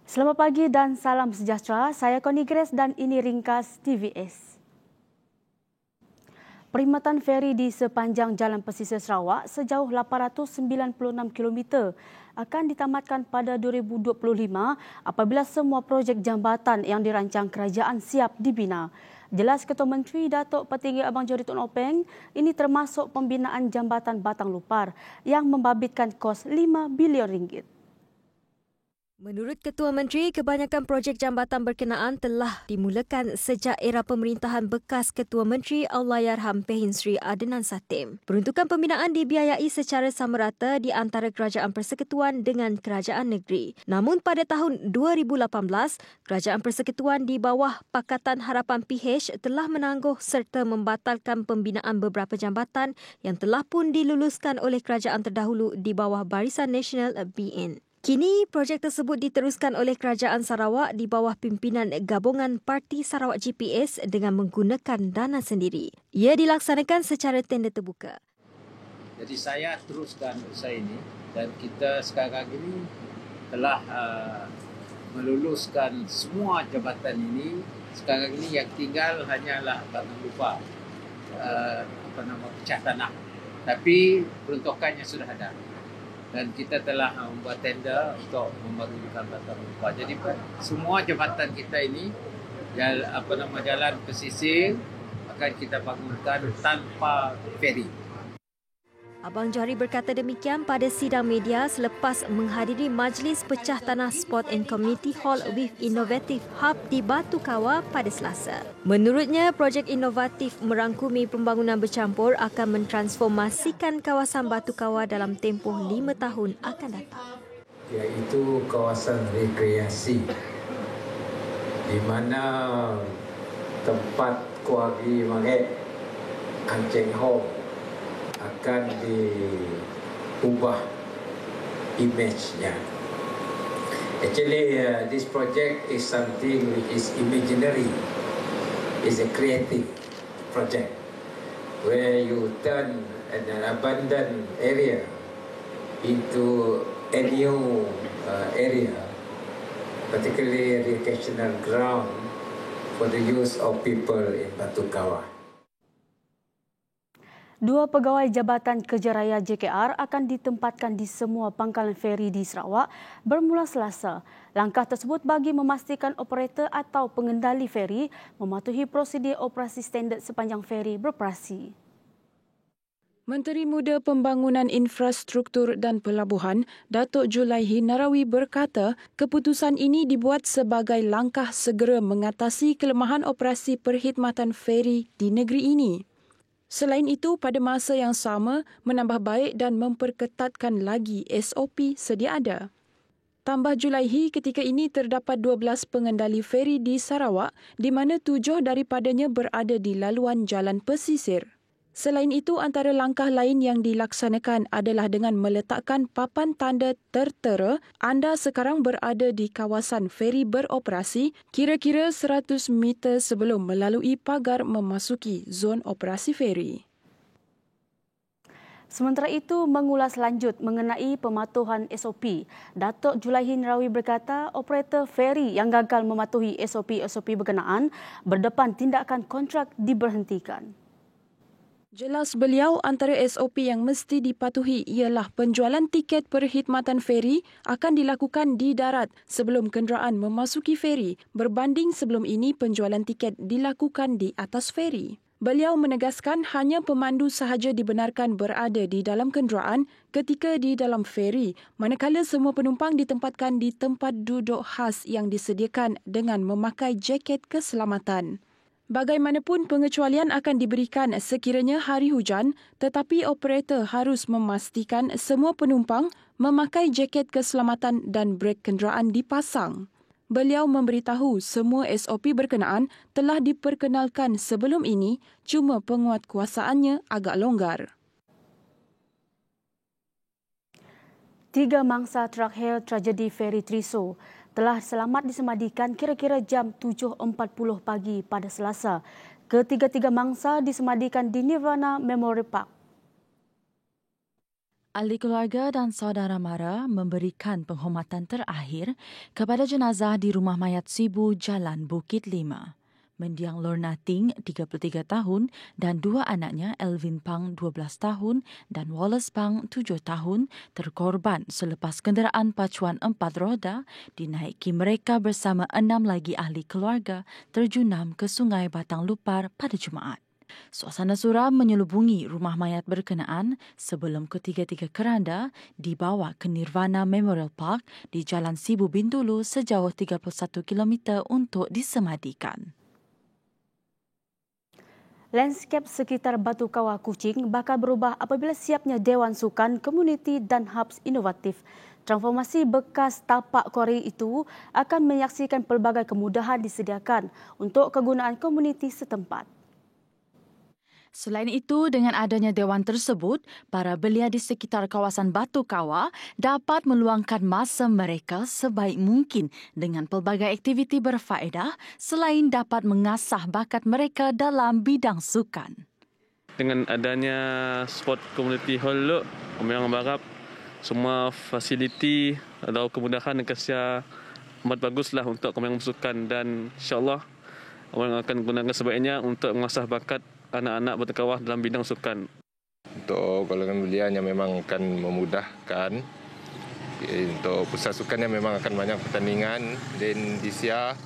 Selamat pagi dan salam sejahtera. Saya Connie Grace dan ini ringkas TVS. Perkhidmatan feri di sepanjang Jalan Pesisir Sarawak sejauh 896 km akan ditamatkan pada 2025 apabila semua projek jambatan yang dirancang kerajaan siap dibina. Jelas Ketua Menteri Datuk Petinggi Abang Johari Tun Openg, ini termasuk pembinaan jambatan Batang Lupar yang membabitkan kos RM5 bilion. Menurut Ketua Menteri, kebanyakan projek jambatan berkenaan telah dimulakan sejak era pemerintahan bekas Ketua Menteri Allahyarham Pehin Sri Adnan Satem. Peruntukan pembinaan dibiayai secara sama rata di antara Kerajaan Persekutuan dengan Kerajaan Negeri. Namun pada tahun 2018, Kerajaan Persekutuan di bawah Pakatan Harapan PH telah menangguh serta membatalkan pembinaan beberapa jambatan yang telah pun diluluskan oleh kerajaan terdahulu di bawah Barisan Nasional BN. Kini, projek tersebut diteruskan oleh Kerajaan Sarawak di bawah pimpinan Gabungan Parti Sarawak GPS dengan menggunakan dana sendiri. Ia dilaksanakan secara tender terbuka. Jadi saya teruskan usaha ini dan kita sekarang ini telah meluluskan semua jabatan ini. Sekarang ini yang tinggal hanyalah Batang Lupar, pecah tanah. Tapi peruntukannya sudah ada. Dan kita telah membuat tender untuk membangunkan Batang Lupar. Jadi semua jabatan kita ini jalan pesisir akan kita bangunkan tanpa feri. Abang Johari berkata demikian pada sidang media selepas menghadiri Majlis Pecah Tanah Sport and Community Hall with Innovative Hub di Batu Kawah pada Selasa. Menurutnya, projek inovatif merangkumi pembangunan bercampur akan mentransformasikan kawasan Batu Kawah dalam tempoh 5 tahun akan datang. Iaitu kawasan rekreasi di mana tempat kuari Maghet Ancheng Home akan diubah image-nya. Actually, this project is something which is imaginary. It's a creative project where you turn an abandoned area into a new area, particularly recreational ground for the use of people in Batu Kawah. Dua pegawai Jabatan Kerja Raya JKR akan ditempatkan di semua pangkalan feri di Sarawak bermula Selasa. Langkah tersebut bagi memastikan operator atau pengendali feri mematuhi prosedur operasi standard sepanjang feri beroperasi. Menteri Muda Pembangunan Infrastruktur dan Pelabuhan, Datuk Julaihi Narawi berkata, keputusan ini dibuat sebagai langkah segera mengatasi kelemahan operasi perkhidmatan feri di negeri ini. Selain itu, pada masa yang sama, menambah baik dan memperketatkan lagi SOP sedia ada. Tambah Julaihi, ketika ini terdapat 12 pengendali feri di Sarawak, di mana 7 daripadanya berada di laluan jalan pesisir. Selain itu, antara langkah lain yang dilaksanakan adalah dengan meletakkan papan tanda tertera anda sekarang berada di kawasan feri beroperasi kira-kira 100 meter sebelum melalui pagar memasuki zon operasi feri. Sementara itu, mengulas lanjut mengenai pematuhan SOP, Datuk Julaihi Narawi berkata operator feri yang gagal mematuhi SOP berkenaan berdepan tindakan kontrak diberhentikan. Jelas beliau, antara SOP yang mesti dipatuhi ialah penjualan tiket perkhidmatan feri akan dilakukan di darat sebelum kenderaan memasuki feri berbanding sebelum ini penjualan tiket dilakukan di atas feri. Beliau menegaskan hanya pemandu sahaja dibenarkan berada di dalam kenderaan ketika di dalam feri, manakala semua penumpang ditempatkan di tempat duduk khas yang disediakan dengan memakai jaket keselamatan. Bagaimanapun, pengecualian akan diberikan sekiranya hari hujan, tetapi operator harus memastikan semua penumpang memakai jaket keselamatan dan brek kenderaan dipasang. Beliau memberitahu semua SOP berkenaan telah diperkenalkan sebelum ini, cuma penguatkuasaannya agak longgar. 3 mangsa terakhir tragedi feri Triso telah selamat disemadikan kira-kira jam 7.40 pagi pada Selasa. Ketiga-tiga mangsa disemadikan di Nirvana Memorial Park. Ahli keluarga dan saudara mara memberikan penghormatan terakhir kepada jenazah di Rumah Mayat Sibu Jalan Bukit 5. Mendiang Lorna Ting, 33 tahun dan dua anaknya Elvin Pang, 12 tahun dan Wallace Pang, 7 tahun terkorban selepas kenderaan pacuan 4 roda dinaiki mereka bersama 6 lagi ahli keluarga terjunam ke Sungai Batang Lupar pada Jumaat. Suasana suram menyelubungi rumah mayat berkenaan sebelum ketiga-tiga keranda dibawa ke Nirvana Memorial Park di Jalan Sibu Bintulu sejauh 31 km untuk disemadikan. Landscape sekitar Batu Kawah Kuching bakal berubah apabila siapnya Dewan Sukan, Komuniti dan Hubs Inovatif. Transformasi bekas tapak kuari itu akan menyaksikan pelbagai kemudahan disediakan untuk kegunaan komuniti setempat. Selain itu, dengan adanya dewan tersebut, para belia di sekitar kawasan Batu Kawah dapat meluangkan masa mereka sebaik mungkin dengan pelbagai aktiviti berfaedah selain dapat mengasah bakat mereka dalam bidang sukan. Dengan adanya sport community hall, kami berharap semua fasiliti atau kemudahan yang kasih amat baguslah untuk kami bersukan dan insyaAllah orang akan gunakan sebaiknya untuk mengasah bakat anak-anak Batu Kawah dalam bidang sukan. Untuk golongan belia yang memang akan memudahkan, untuk pusat sukan yang memang akan banyak pertandingan dan di Sia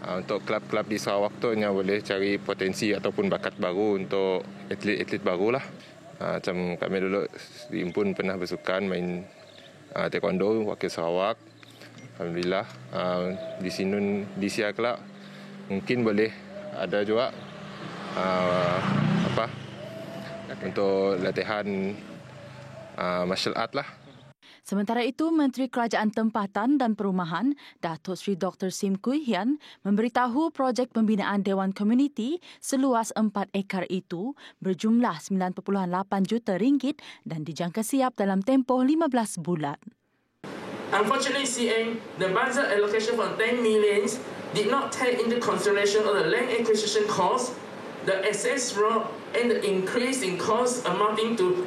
untuk kelab-kelab di Sarawak tu yang boleh cari potensi ataupun bakat baru untuk atlet-atlet barulah. Macam kami dulu di Impun pernah bersukan main taekwondo wakil Sarawak. Alhamdulillah di Sinun di Sia kelab mungkin boleh ada juga untuk latihan martial art lah. Sementara itu, Menteri Kerajaan Tempatan dan Perumahan, Datuk Seri Dr. Sim Kui Hian, memberitahu projek pembinaan Dewan Komuniti seluas 4 ekar itu berjumlah 9.8 juta ringgit dan dijangka siap dalam tempoh 15 bulan. Unfortunately, CA, the budget allocation for 10 million did not take into consideration of the land acquisition cost, the access road and the increase in cost amounting to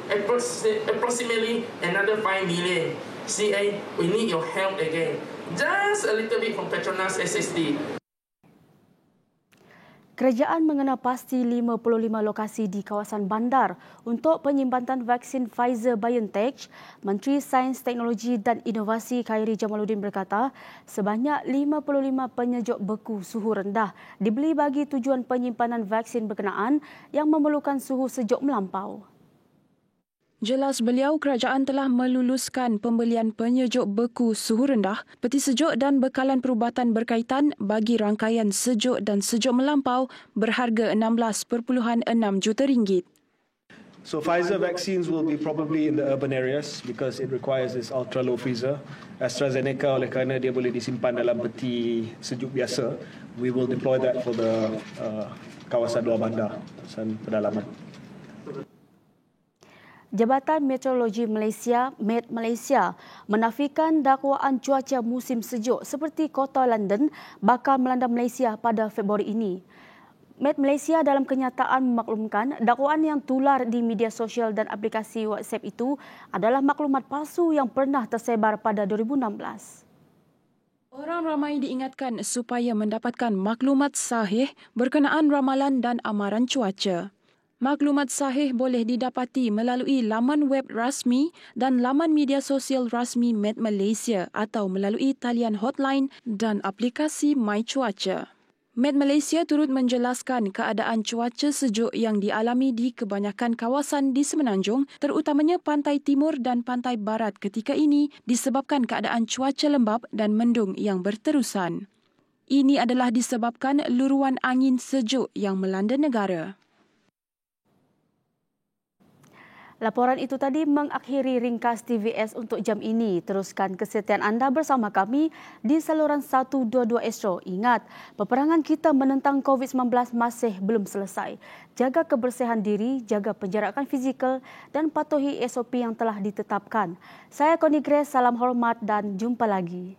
approximately another 5 million. CA, we need your help again. Just a little bit from Petronas SSD. Kerajaan mengenal pasti 55 lokasi di kawasan bandar untuk penyimpanan vaksin Pfizer-BioNTech. Menteri Sains, Teknologi dan Inovasi Khairi Jamaluddin berkata, sebanyak 55 penyejuk beku suhu rendah dibeli bagi tujuan penyimpanan vaksin berkenaan yang memerlukan suhu sejuk melampau. Jelas beliau, kerajaan telah meluluskan pembelian penyejuk beku suhu rendah, peti sejuk dan bekalan perubatan berkaitan bagi rangkaian sejuk dan sejuk melampau berharga 16.6 juta ringgit. So Pfizer vaccines will be probably in the urban areas because it requires this ultra low freezer. AstraZeneca oleh kerana dia boleh disimpan dalam peti sejuk biasa, we will deploy that for the kawasan luar bandar, kawasan pedalaman. Jabatan Meteorologi Malaysia, Met Malaysia, menafikan dakwaan cuaca musim sejuk seperti kota London bakal melanda Malaysia pada Februari ini. Met Malaysia dalam kenyataan memaklumkan dakwaan yang tular di media sosial dan aplikasi WhatsApp itu adalah maklumat palsu yang pernah tersebar pada 2016. Orang ramai diingatkan supaya mendapatkan maklumat sahih berkenaan ramalan dan amaran cuaca. Maklumat sahih boleh didapati melalui laman web rasmi dan laman media sosial rasmi Met Malaysia atau melalui talian hotline dan aplikasi My Cuaca. Met Malaysia turut menjelaskan keadaan cuaca sejuk yang dialami di kebanyakan kawasan di Semenanjung, terutamanya pantai timur dan pantai barat ketika ini disebabkan keadaan cuaca lembap dan mendung yang berterusan. Ini adalah disebabkan luruan angin sejuk yang melanda negara. Laporan itu tadi mengakhiri ringkas TVS untuk jam ini. Teruskan kesetiaan anda bersama kami di saluran 122 Astro. Ingat, peperangan kita menentang COVID-19 masih belum selesai. Jaga kebersihan diri, jaga penjarakan fizikal dan patuhi SOP yang telah ditetapkan. Saya Connie Grace, salam hormat dan jumpa lagi.